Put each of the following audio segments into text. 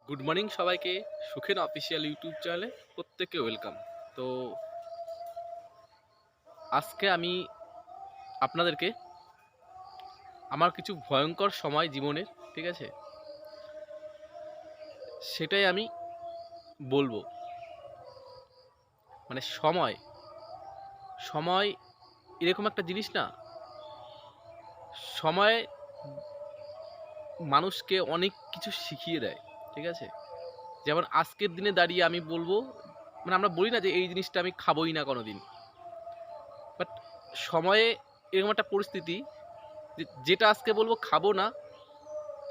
Good morning সবাইকে। Sukhen official YouTube চ্যানেলে প্রত্যেককে ওয়েলকাম। তো আজকে আমি আপনাদেরকে আমার কিছু ভয়ঙ্কর সময় জীবনের, ঠিক আছে, সেটাই আমি বলবো। মানে সময় সময় এরকম একটা জিনিস না, সময় মানুষকে অনেক কিছু শিখিয়ে দেয়, ঠিক আছে। যেমন আজকের দিনে দাঁড়িয়ে আমি বলবো, মানে আমরা বলি না যে এই জিনিসটা আমি খাবোই না কোনো দিন, বাট সময়ে এরকম একটা পরিস্থিতি যেটা আজকে বলবো খাবো না,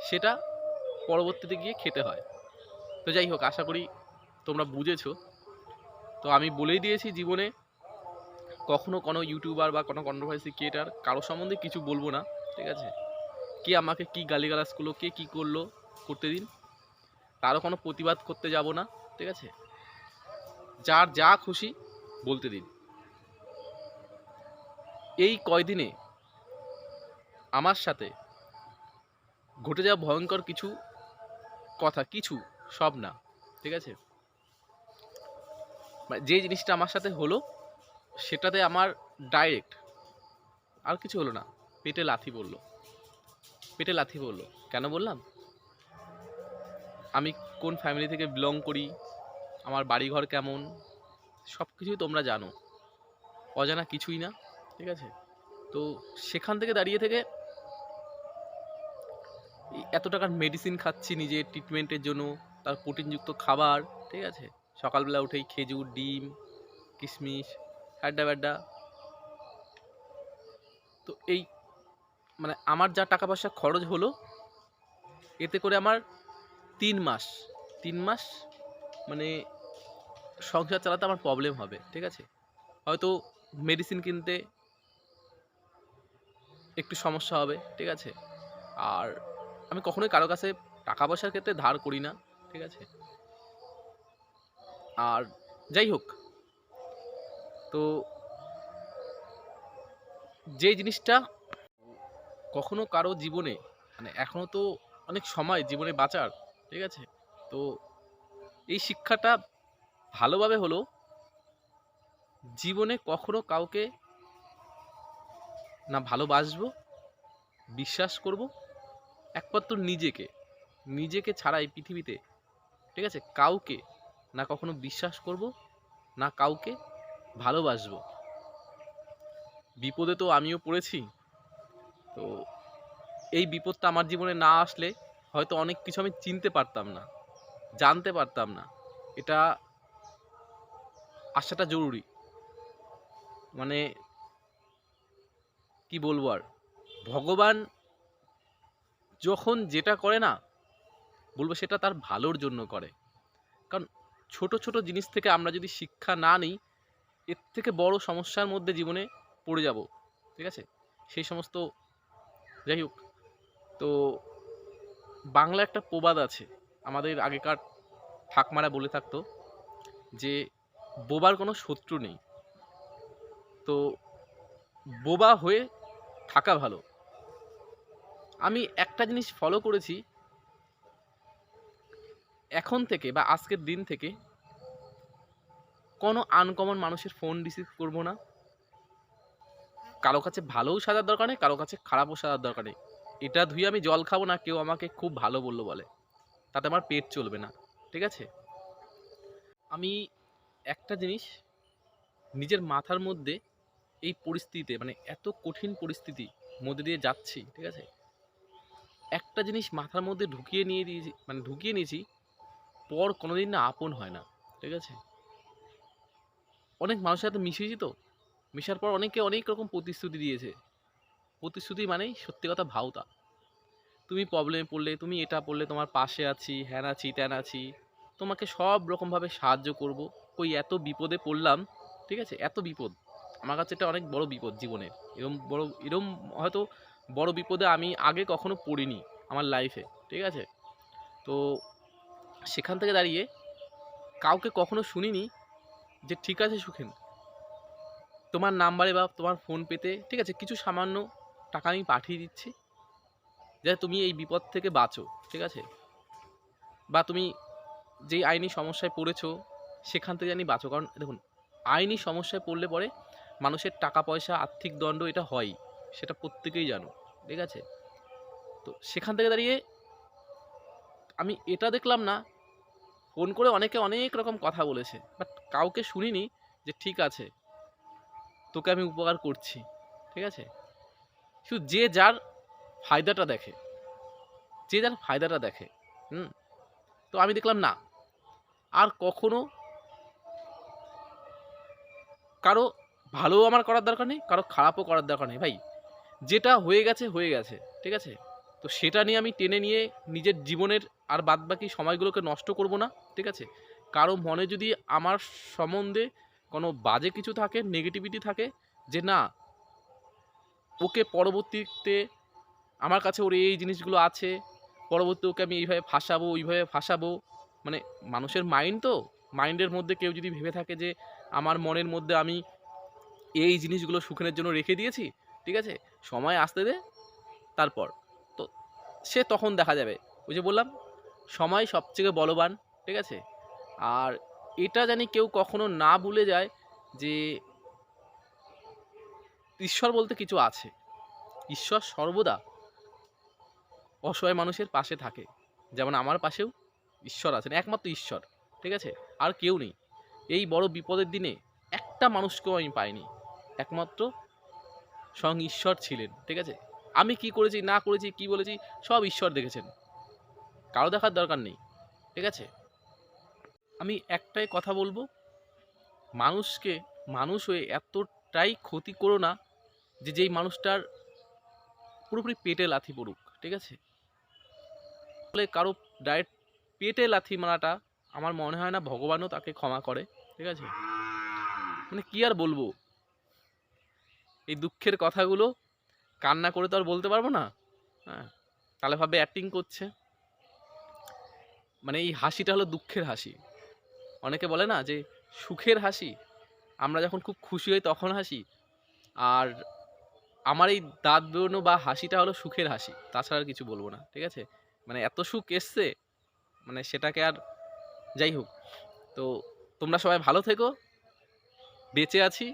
সেটা পরবর্তীতে গিয়ে খেতে হয়। তো যাই হোক, আশা করি তোমরা বুঝেছো। তো আমি বলেই দিয়েছি, জীবনে কখনো কোনো ইউটিউবার বা কোনো কন্ট্রোভার্সি ক্রিয়েটার কারো সম্বন্ধে কিছু বলবো না, ঠিক আছে। কে আমাকে কি গালিগালাজ করলো, কে কি করলো করতে দিন, তারও কোনো প্রতিবাদ করতে যাব না, ঠিক আছে। যার যা খুশি বলতে দিন। এই কয়দিনে আমার সাথে ঘটে যাওয়া ভয়ঙ্কর কিছু কথা, কিছু, সব না, ঠিক আছে। যে জিনিসটা আমার সাথে হলো সেটাতে আমার ডাইরেক্ট আর কিছু হলো না, পেটে লাথি পড়লো। পেটে লাথি পড়লো কেন বললাম? আমি কোন ফ্যামিলি থেকে বিলং করি, আমার বাড়িঘর কেমন, সব কিছুই তোমরা জানো, অজানা কিছুই না, ঠিক আছে। তো সেখান থেকে দাঁড়িয়ে থেকে এত টাকার মেডিসিন খাচ্ছি নিজের ট্রিটমেন্টের জন্য, তার প্রোটিনযুক্ত খাবার, ঠিক আছে। সকালবেলা উঠেই খেজুর, ডিম, কিশমিশ, হ্যাড্ডা ব্যাড্ডা। তো এই, মানে আমার যা টাকা পয়সা খরচ হলো, এতে করে আমার 3 মাস 3 মাস মানে সংসার চালাতে আমার প্রবলেম হবে, ঠিক আছে। হয়তো মেডিসিন কিনতে একটু সমস্যা হবে, ঠিক আছে। আর আমি কখনোই কারো কাছে টাকা পয়সার ক্ষেত্রে ধার করি না, ঠিক আছে। আর যাই হোক, তো যে জিনিসটা কখনো কারো জীবনে, মানে এখনো তো অনেক সময় জীবনে বাঁচার, ঠিক আছে। তো এই শিক্ষাটা ভালোভাবে হলো, জীবনে কখনো কাউকে না ভালোবাসবো, বিশ্বাস করব, একমাত্র নিজেকে, নিজেকে ছাড়া এই পৃথিবীতে, ঠিক আছে, কাউকে না কখনো বিশ্বাস করব, না কাউকে ভালোবাসবো। বিপদে তো আমিও পড়েছি। তো এই বিপদটা আমার জীবনে না আসলে হয়তো অনেক কিছু আমি চিনতে পারতাম না, জানতে পারতাম না। এটা আসাটা জরুরি। মানে কি বলবো আর, ভগবান যখন যেটা করে না, বলবো সেটা তার ভালোর জন্য করে। কারণ ছোট ছোট জিনিস থেকে আমরা যদি শিক্ষা না নিই, এর থেকে বড় সমস্যার মধ্যে জীবনে পড়ে যাব, ঠিক আছে। সেই সমস্ত, যাই হোক। তো বাংলা একটা প্রবাদ আছে, আমাদের আগেকার ঠাকমারা বলে থাকতো যে বোবার কোনো শত্রু নেই। তো বোবা হয়ে থাকা ভালো। আমি একটা জিনিস ফলো করেছি, এখন থেকে বা আজকের দিন থেকে কোনো আনকমন মানুষের ফোন রিসিভ করব না। কারো কাছে ভালোও সাজার দরকার নেই, কারো কাছে খারাপও সাজার দরকার নেই। এটা ধুয়ে আমি জল খাবো না কেউ আমাকে খুব ভালো বললো বলে, তাতে আমার পেট চলবে না, ঠিক আছে। আমি একটা জিনিস নিজের মাথার মধ্যে, এই পরিস্থিতিতে, মানে এত কঠিন পরিস্থিতি মধ্যে দিয়ে যাচ্ছি, ঠিক আছে, একটা জিনিস মাথার মধ্যে ঢুকিয়ে নিয়ে দিয়েছি, মানে ঢুকিয়ে নিয়েছি, পর কোনোদিন না আপন হয় না, ঠিক আছে। অনেক মানুষের সাথে মিশেছি, তো মেশার পর অনেকে অনেক রকম প্রতিশ্রুতি দিয়েছে। প্রতিশ্রুতি মানেই সত্যি কথা ভাওতা। তুমি প্রবলেমে পড়লে, তুমি এটা পড়লে তোমার পাশে আছি, হ্যান আছি, ত্যান আছি, তোমাকে সব রকমভাবে সাহায্য করব। কই এত বিপদে পড়লাম, ঠিক আছে, এত বিপদ, আমার কাছে এটা অনেক বড় বিপদ জীবনের। এরম হয়তো বড় বিপদে আমি আগে কখনো পড়িনি আমার লাইফে, ঠিক আছে। তো সেখান থেকে দাঁড়িয়ে কাউকে কখনো শুনিনি যে ঠিক আছে সুখেন, তোমার নাম্বারে বা তোমার ফোন পেতে, ঠিক আছে, কিছু সামান্য টাকা আমি পাঠিয়ে দিচ্ছি, যাতে তুমি এই বিপদ থেকে বাঁচো, ঠিক আছে। বা তুমি যেই আইনি সমস্যায় পড়েছো সেখান থেকে জানি বাঁচো। কারণ দেখুন, আইনি সমস্যায় পড়লে পরে মানুষের টাকা পয়সা, আর্থিক দণ্ড এটা হয়ই, সেটা প্রত্যেকেই জানো, ঠিক আছে? তো সেখান থেকে দাঁড়িয়ে আমি এটা দেখলাম না, ফোন করে অনেকে অনেক রকম কথা বলেছে, বাট কাউকে শুনিনি যে ঠিক আছে তোকে আমি উপকার করছি, ঠিক আছে? শুধু যে যার ফায়দাটা দেখে, যে যার ফায়দাটা দেখে। হুম। তো আমি দেখলাম না, আর কখনো কারো ভালো আমার করার দরকার নেই, কারো খারাপও করার দরকার নেই ভাই। যেটা হয়ে গেছে হয়ে গেছে, ঠিক আছে? তো সেটা নিয়ে আমি টেনে নিয়ে নিজের জীবনের আর বাদবাকি সময়গুলোকে নষ্ট করব না, ঠিক আছে? কারো মনে যদি আমার সম্বন্ধে কোনো বাজে কিছু থাকে, নেগেটিভিটি থাকে, যে না ওকে পরবর্তীতে আমার কাছে ওর এই জিনিসগুলো আছে, পরবর্তী ওকে আমি এইভাবে ফাঁসাবো, ওইভাবে ফাঁসাবো, মানে মানুষের মাইন্ড তো, মাইন্ডের মধ্যে কেউ যদি ভেবে থাকে যে আমার মনের মধ্যে আমি এই জিনিসগুলো সুখের জন্য রেখে দিয়েছি, ঠিক আছে, সময় আসতে দে, তারপর তো সে তখন দেখা যাবে। ওই যে বললাম, সময় সবথেকে বলবান, ঠিক আছে? আর এটা জানি কেউ কখনো না ভুলে যায় যে ঈশ্বর বলতে কিছু আছে। ঈশ্বর সর্বদা অসহায় মানুষের পাশে থাকে। যেমন আমার পাশেও ঈশ্বর আছেন, একমাত্র ঈশ্বর, ঠিক আছে? আর কেউ নেই। এই বড় বিপদের দিনে একটা মানুষকেও আমি পাইনি, একমাত্র স্বয়ং ঈশ্বর ছিলেন, ঠিক আছে? আমি কি করেছি না করেছি, কি বলেছি, সব ঈশ্বর দেখেছেন, কারো দেখার দরকার নেই, ঠিক আছে? আমি একটাই কথা বলবো, মানুষকে মানুষ হয়ে এতটাই ক্ষতি করো না যে যেই মানুষটার পুরোপুরি পেটে লাথি পড়ুক, ঠিক আছে? বলে কারো ডাইরেক্ট পেটে লাথি মারাটা আমার মনে হয় না ভগবানও তাকে ক্ষমা করে, ঠিক আছে? মানে কি আর বলবো, এই দুঃখের কথাগুলো কান্না করে তো আর বলতে পারবো না। হ্যাঁ, তাহলে ভাবে অ্যাক্টিং করছে। মানে এই হাসিটা হলো দুঃখের হাসি। অনেকে বলে না যে সুখের হাসি, আমরা যখন খুব খুশি হই তখন হাসি, আর আমার এই দাঁত বেরোনো বা হাসিটা হলো সুখের হাসি, তাছাড়া আর কিছু বলবো না, ঠিক আছে? মানে এত সুখ এসছে, মানে সেটাকে আর, যাই হোক। তো তোমরা সবাই ভালো থেকো, বেঁচে আছি,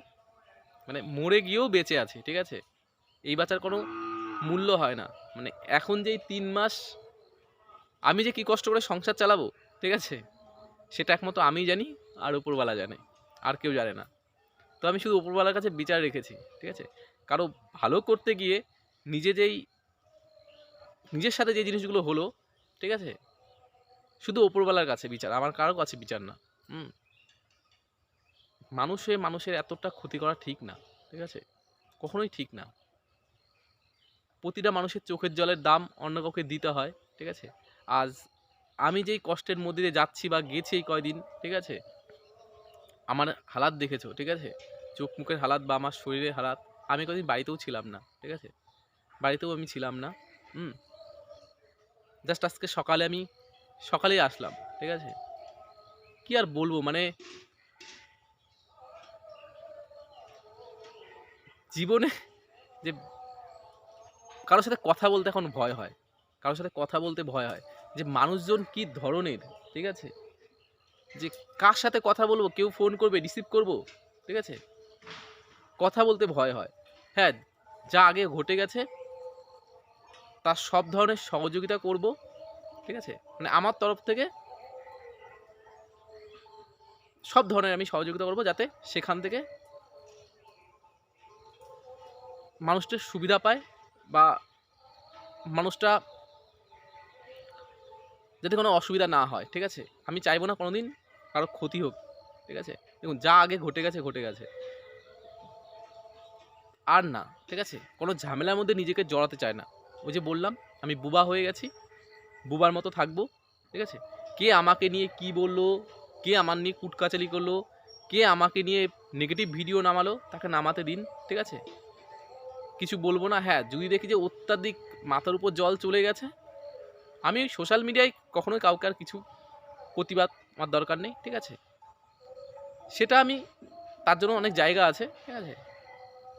মানে মরে গিয়েও বেঁচে আছি, ঠিক আছে? এই বাঁচার কোনো মূল্য হয় না। মানে এখন যেই 3 মাস আমি যে কি কষ্ট করে সংসার চালাবো, ঠিক আছে, সেটা একমাত্র আমিই জানি, আর উপরওয়ালা জানে, আর কেউ জানে না। তো আমি শুধু উপরওয়ালার কাছে বিচার রেখেছি, ঠিক আছে? কারো ভালো করতে গিয়ে নিজের সাথে যে জিনিসগুলো হলো, ঠিক আছে, শুধু উপরওয়ালার কাছে বিচার, আমার কারো কাছে বিচার না। হুম। মানুষের এতটা ক্ষতি করা ঠিক না, ঠিক আছে? কখনোই ঠিক না। প্রতিটা মানুষের চোখের জলের দাম অন্য কাউকে দিতে হয়, ঠিক আছে? আজ আমি যেই কষ্টের মধ্যে দিয়ে যাচ্ছি বা গেছি এই কয়দিন, ঠিক আছে, আমার হালাত দেখেছো, ঠিক আছে, চোখ মুখের হালাত বা আমার শরীরের হালাত। আমি কদিন বাড়িতেও ছিলাম না, ঠিক আছে, বাড়িতেও আমি ছিলাম না। হুম। জাস্ট আজকে সকালেই আসলাম, ঠিক আছে? কি আর বলবো, মানে জীবনে যে কারোর সাথে কথা বলতে এখন ভয় হয়, কারোর সাথে কথা বলতে ভয় হয়, যে মানুষজন কি ধরনের, ঠিক আছে, যে কার সাথে কথা বলবো, কেউ ফোন করবে রিসিভ করব, ঠিক আছে, কথা বলতে ভয় হয়। হ্যাঁ, যা আগে ঘটে গেছে তার সব ধরনের সহযোগিতা করব, ঠিক আছে, মানে আমার তরফ থেকে সব ধরনের আমি সহযোগিতা করব, যাতে সেখান থেকে মানুষটার সুবিধা পায়, বা মানুষটা যাতে কোনো অসুবিধা না হয়, ঠিক আছে? আমি চাইবো না কোনোদিন কারো ক্ষতি হোক, ঠিক আছে? দেখুন, যা আগে ঘটে গেছে ঘটে গেছে, আর না, ঠিক আছে, কোনো ঝামেলার মধ্যে নিজেকে জড়াতে চায় না। ওই যে বললাম, আমি বুবা হয়ে গেছি, বুবার মতো থাকবো, ঠিক আছে? কে আমাকে নিয়ে কি বললো, কে আমার নিয়ে কুটকাচালি করলো, কে আমাকে নিয়ে নেগেটিভ ভিডিও নামালো, তাকে নামাতে দিন, ঠিক আছে? কিছু বলবো না। হ্যাঁ, যদি দেখি যে অত্যাধিক মাথার উপর জল চলে গেছে, আমি সোশ্যাল মিডিয়ায় কখনোই কাউকে আর কিছু প্রতিবাদ আমার দরকার নেই, ঠিক আছে? সেটা আমি, তার জন্য অনেক জায়গা আছে, ঠিক আছে?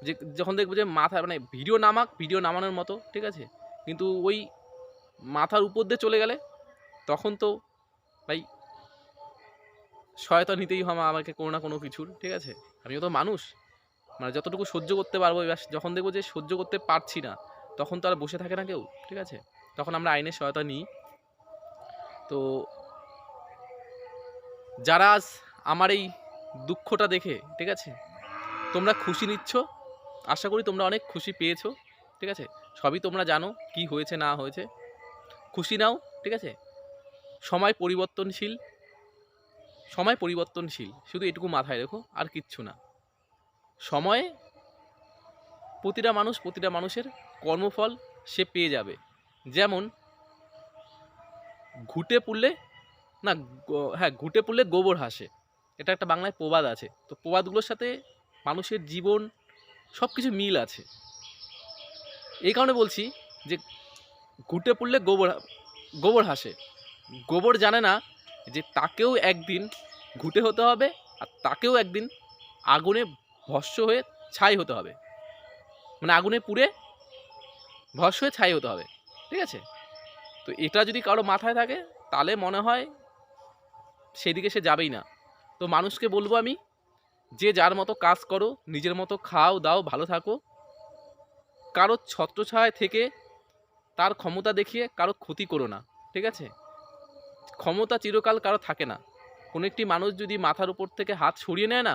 যে যখন দেখবো যে মাথা, মানে ভিডিও নামানোর মতো, ঠিক আছে, কিন্তু ওই মাথার উপর দিয়ে চলে গেলে তখন তো ভাই সহায়তা নিতেই হবে আমাকে কোনো না কোনো কিছুর, ঠিক আছে? আমিও তো মানুষ, মানে যতটুকু সহ্য করতে পারবো, এবার যখন দেখবো যে সহ্য করতে পারছি না, তখন তো আর বসে থাকে না কেউ, ঠিক আছে? তখন আমরা আইনের সহায়তা নিই। তো যারা আজ আমার এই দুঃখটা দেখে, ঠিক আছে, তোমরা খুশি নিচ্ছ, আশা করি তোমরা অনেক খুশি পেয়েছো, ঠিক আছে? সবই তোমরা জানো কি হয়েছে না হয়েছে, খুশি নাও, ঠিক আছে? সময় পরিবর্তনশীল, সময় পরিবর্তনশীল, শুধু এটুকু মাথায় রেখো, আর কিচ্ছু না। সময়ে প্রতিটা মানুষের কর্মফল সে পেয়ে যাবে। যেমন ঘুঁটে পুড়লে না, হ্যাঁ, ঘুঁটে পুড়লে গোবর হাসে, এটা একটা বাংলায় প্রবাদ আছে। তো প্রবাদগুলোর সাথে মানুষের জীবন সব কিছু মিল আছে। এই কারণে বলছি যে ঘুঁটে পুড়লে গোবর হাসে। গোবর জানে না যে তাকেও একদিন ঘুঁটে হতে হবে, আর তাকেও একদিন আগুনে ভস্ম হয়ে ছাই হতে হবে, মানে আগুনে পুড়ে ভস্ম হয়ে ছাই হতে হবে, ঠিক আছে? তো এটা যদি কারো মাথায় থাকে, তাহলে মনে হয় সেদিকে সে যাবেই না। তো মানুষকে বলবো আমি, যে যার মতো কাজ করো, নিজের মতো খাও দাও, ভালো থাকো, কারো ছত্রছায়ায় থেকে তার ক্ষমতা দেখিয়ে কারো ক্ষতি করো না, ঠিক আছে? ক্ষমতা চিরকাল কারো থাকে না। কোনো একটি মানুষ যদি মাথার উপর থেকে হাত সরিয়ে নেয় না,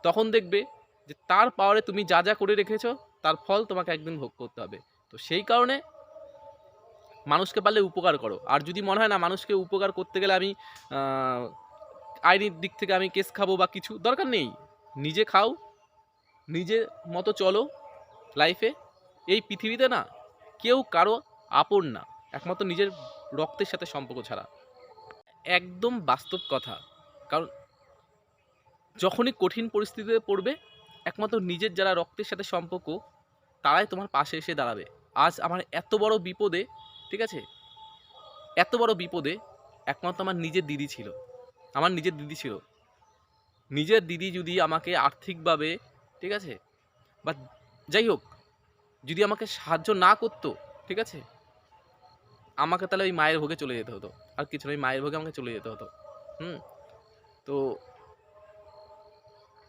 তখন দেখবে যে তার পাওয়ারে তুমি যা যা করে রেখেছো, তার ফল তোমাকে একদিন ভোগ করতে হবে। তো সেই কারণে মানুষকে পারলে উপকার করো। আর যদি মনে হয় না মানুষকে উপকার করতে গেলে আমি আইনের দিক থেকে আমি কেস খাবো বা কিছু, দরকার নেই। নিজে খাও, নিজের মতো চলো লাইফে। এই পৃথিবীতে না কেউ কারো আপন না, একমাত্র নিজের রক্তের সাথে সম্পর্ক ছাড়া। একদম বাস্তব কথা। কারণ যখনই কঠিন পরিস্থিতিতে পড়বে, একমাত্র নিজের যারা রক্তের সাথে সম্পর্ক, তারাই তোমার পাশে এসে দাঁড়াবে। আজ আমার এত বড় বিপদে, ঠিক আছে, এত বড় বিপদে একমাত্র আমার নিজের দিদি ছিল। আমার নিজের দিদি ছিল। নিজের দিদি যদি আমাকে আর্থিকভাবে, ঠিক আছে, বা যাই হোক, যদি আমাকে সাহায্য না করতো, ঠিক আছে, আমাকে তাহলে ওই মায়ের ভোগে চলে যেতে হতো। আর কিছু না, ওই মায়ের ভোগে আমাকে চলে যেতে হতো। তো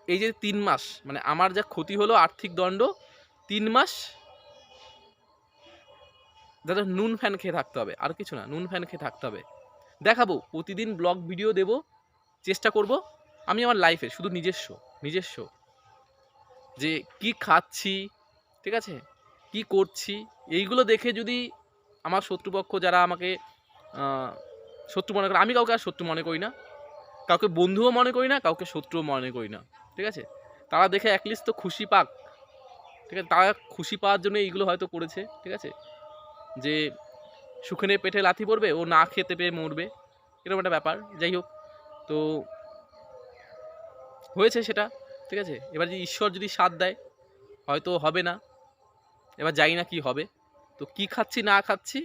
এই যে 3 মাস, মানে আমার যা ক্ষতি হলো, আর্থিক দণ্ড, 3 মাস যাতে নুন ফ্যান খেয়ে থাকতে হবে, আর কিছু না, নুন ফ্যান খেয়ে থাকতে হবে। দেখাবো, প্রতিদিন ব্লগ ভিডিও দেব, চেষ্টা করব আমি আমার লাইফে শুধু নিজস্ব যে কি খাচ্ছি, ঠিক আছে, কি করছি, এইগুলো দেখে যদি আমার শত্রুপক্ষ যারা আমাকে শত্রু মনে করে, আমি কাউকে আর শত্রু মনে করি না, কাউকে বন্ধুও মনে করি না, কাউকে শত্রুও মনে করি না, ঠিক আছে? তারা দেখে অ্যাটলিস্ট তো খুশি পাক, ঠিক আছে? তারা খুশি পাওয়ার জন্য এইগুলো হয়তো করেছে, ঠিক আছে? যে সুখেনে পেটে লাথি পড়বে, ও না খেতে পেয়ে মরবে, এরকম একটা ব্যাপার। যাই হোক, তো হয়েছে সেটা, ঠিক আছে? এবার যদি ঈশ্বর যদি সাথ দেয়, হয়তো হবে না, এবার জানি না কি হবে। তো কি খাচ্ছি না খাচ্ছি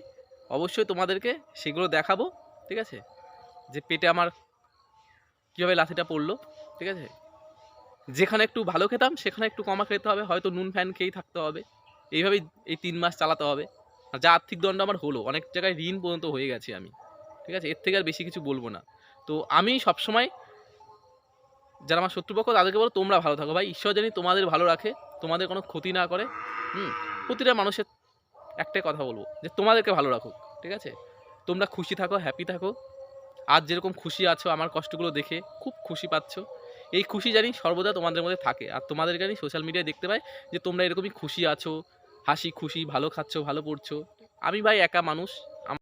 অবশ্যই তোমাদেরকে সেগুলো দেখাবো, ঠিক আছে? যে পেটে আমার কীভাবে লাথিটা পড়লো, ঠিক আছে? যেখানে একটু ভালো খেতাম সেখানে একটু কমা খেতে হবে, হয়তো নুন ফ্যান খেয়েই থাকতে হবে। এইভাবেই এই 3 মাস চালাতে হবে। আর যা আর্থিক দণ্ড আমার হলো, অনেক জায়গায় ঋণ পর্যন্ত হয়ে গেছি আমি, ঠিক আছে? এর থেকে আর বেশি কিছু বলবো না। তো আমি সবসময় যারা আমার শত্রুপক্ষ তাদেরকে বলবো, তোমরা ভালো থাকো ভাই, ঈশ্বর জানি তোমাদের ভালো রাখে, তোমাদের কোনো ক্ষতি না করে। প্রতিটা মানুষের একটাই কথা বলবো, যে তোমাদেরকে ভালো রাখুক, ঠিক আছে? তোমরা খুশি থাকো, হ্যাপি থাকো। আজ যেরকম খুশি আছো আমার কষ্টগুলো দেখে খুব খুশি পাচ্ছ, এই খুশি জানি সর্বদা তোমাদের মধ্যে থাকে। আর তোমাদেরকে আমি সোশ্যাল মিডিয়ায় দেখতে পাই যে তোমরা এরকমই খুশি আছো, হাসি খুশি, ভালো খাচ্ছ, ভালো পড়ছো। আমি ভাই একা মানুষ,